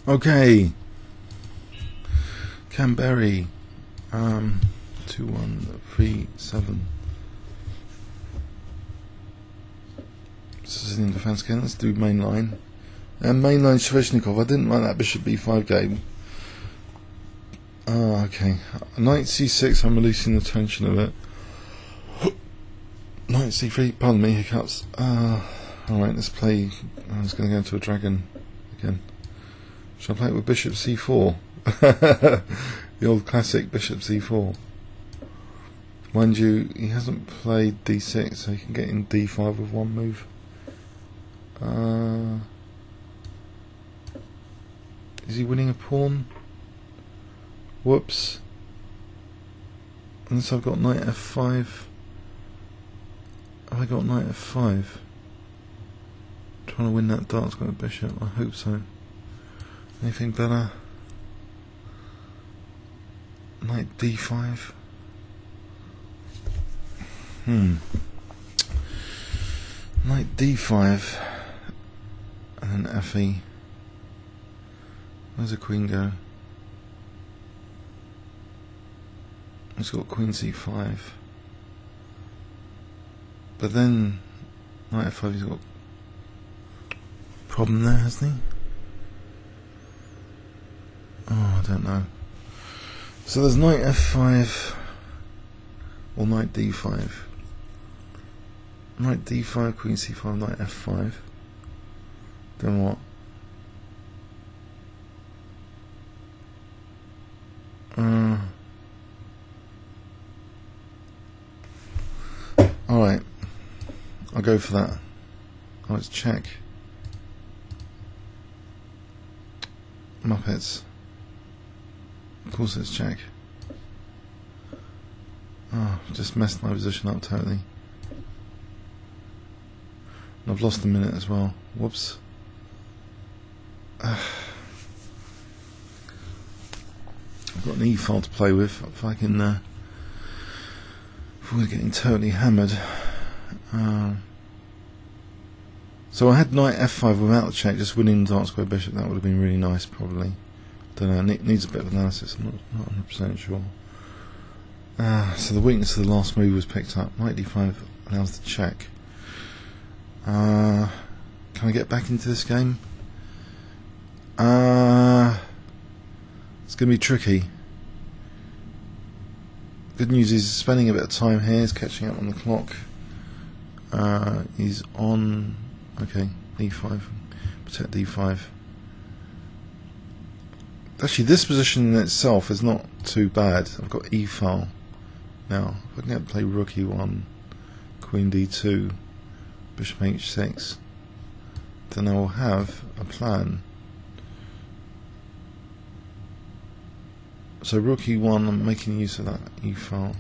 Okay. Kamberi. 2137. Sicilian defense again. Let's do main line. And main line Sveshnikov. I didn't like that bishop b5 game. Okay. Knight c6. I'm releasing the tension of it. Knight c3. Pardon me, hiccups. Alright, let's play. I was going to go into a dragon again. Shall I play it with bishop c4? The old classic bishop c4. Mind you, he hasn't played d6, so he can get in d5 with one move. Is he winning a pawn? Whoops. Unless I've got knight f5. Have I got knight f5? Trying to win that dark square bishop. I hope so. Anything better? Knight d5. Knight d5 and then fe. Where's the queen go? He's got queen c5. But then knight f5, he's got a problem there, hasn't he? Oh, I don't know. So there's knight f5 or knight d5. Knight d5, queen c5, knight f5. Then what? Alright, I'll go for that. Oh, let's check. Muppets. Of course it's check. Oh, just messed my position up totally. And I've lost a minute as well. Whoops. I've got an E file to play with. If I can avoid getting totally hammered. So I had knight f5 without the check, just winning the dark square bishop. That would have been really nice, probably. Don't know, it needs a bit of analysis. I'm not 100% sure. So the weakness of the last move was picked up. Knight d5 allows the check. Can I get back into this game? It's going to be tricky. Good news is he's spending a bit of time here. He's catching up on the clock. He's on. Okay, e5. Protect d5. Actually, this position in itself is not too bad. I've got e file now. If I can get to play rook e1, queen d2, bishop h6, then I will have a plan. So rook e1, I'm making use of that e file.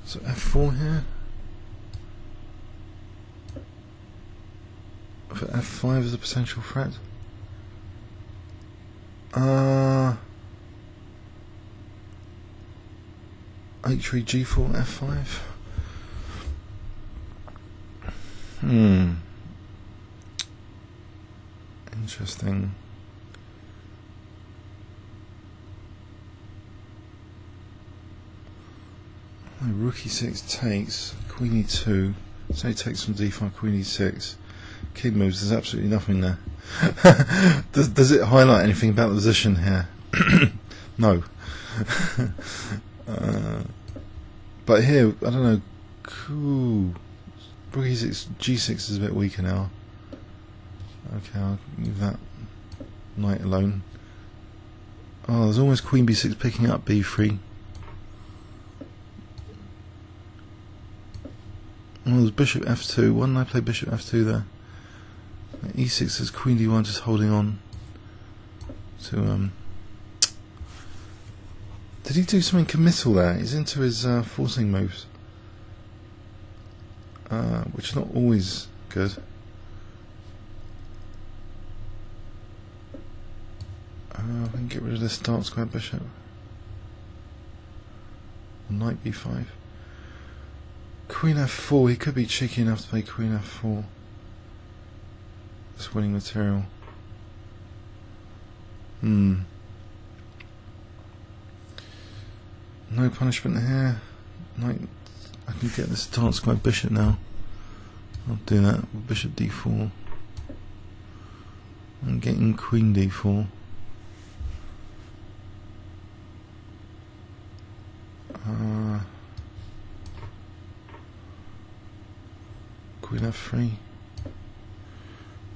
So f4 here. For f5 is a potential threat. H3 g4 f5. Interesting. Rook e6 takes, queen e2, say takes from d5, queen e6. Kid moves, there's absolutely nothing there. does it highlight anything about the position here? No. But here, I don't know. Cool. Rook e6, g6 is a bit weaker now. Okay, I'll leave that knight alone. Oh, there's almost queen b6 picking up b3. Oh, there's bishop f2. Why didn't I play bishop f2 there? e6 is queen d1, just holding on to Did he do something committal there? He's into his forcing moves, which is not always good. I can get rid of this dark square bishop. Knight b5. Queen f4, he could be cheeky enough to play Queen f4. It's winning material. No punishment here. Knight, I can get this to answer my bishop now. I'll do that. Bishop d4. I'm getting Queen d4. Queen f3.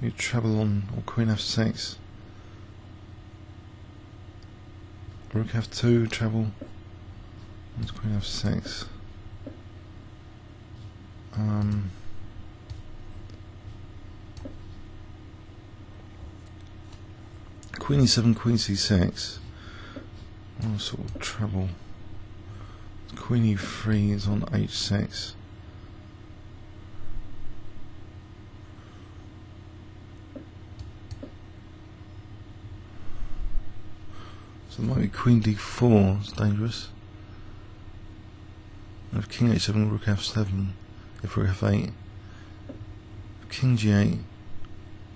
You treble on, or Queen f6. Rook f2, treble. That's Queen f6. Queen e7, Queen c6. Oh, sort of treble. Queen e3 is on h6. So it might be Queen d4, it's dangerous. If King h7, Rook f7, if Rook f8, King g8,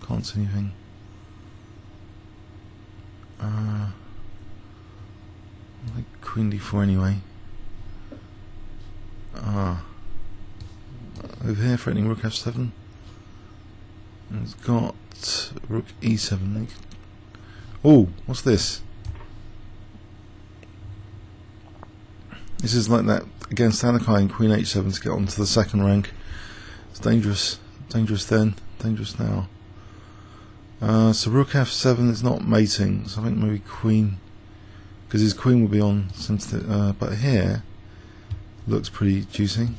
can't see anything. Like Queen d4 anyway. Over here, threatening Rook f7. And it's got Rook e7. Oh, what's this? This is like that against Anakai and Queen h7 to get onto the second rank. It's dangerous. Dangerous then, dangerous now. So Rook f7 is not mating, so I think maybe Queen, because his Queen will be on sensitive, but here looks pretty juicy.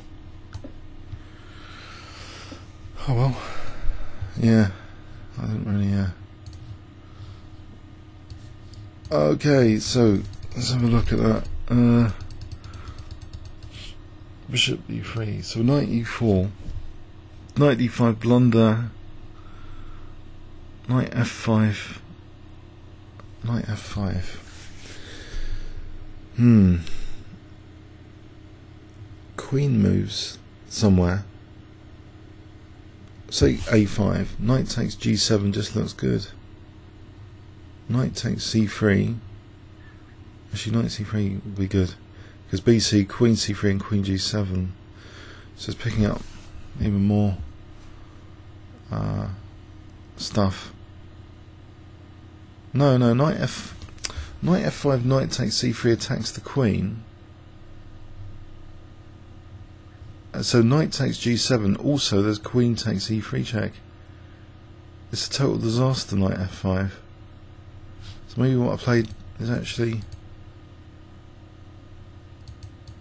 Oh well, yeah, I didn't really, Okay, so let's have a look at that. Bishop e3, so knight e4, knight d5 blunder, knight f5, knight f5. Queen moves somewhere. Say a5, knight takes g7 just looks good. Knight takes c3. Actually, knight c3 would be good. Because BC, Queen c3 and Queen g7. So it's picking up even more stuff. No, knight f5, knight takes c3 attacks the Queen. So knight takes g7, also there's Queen takes e3 check. It's a total disaster, knight f5. So maybe what I played is actually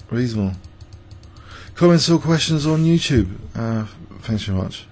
reasonable. Comments or questions on YouTube. Thanks very much.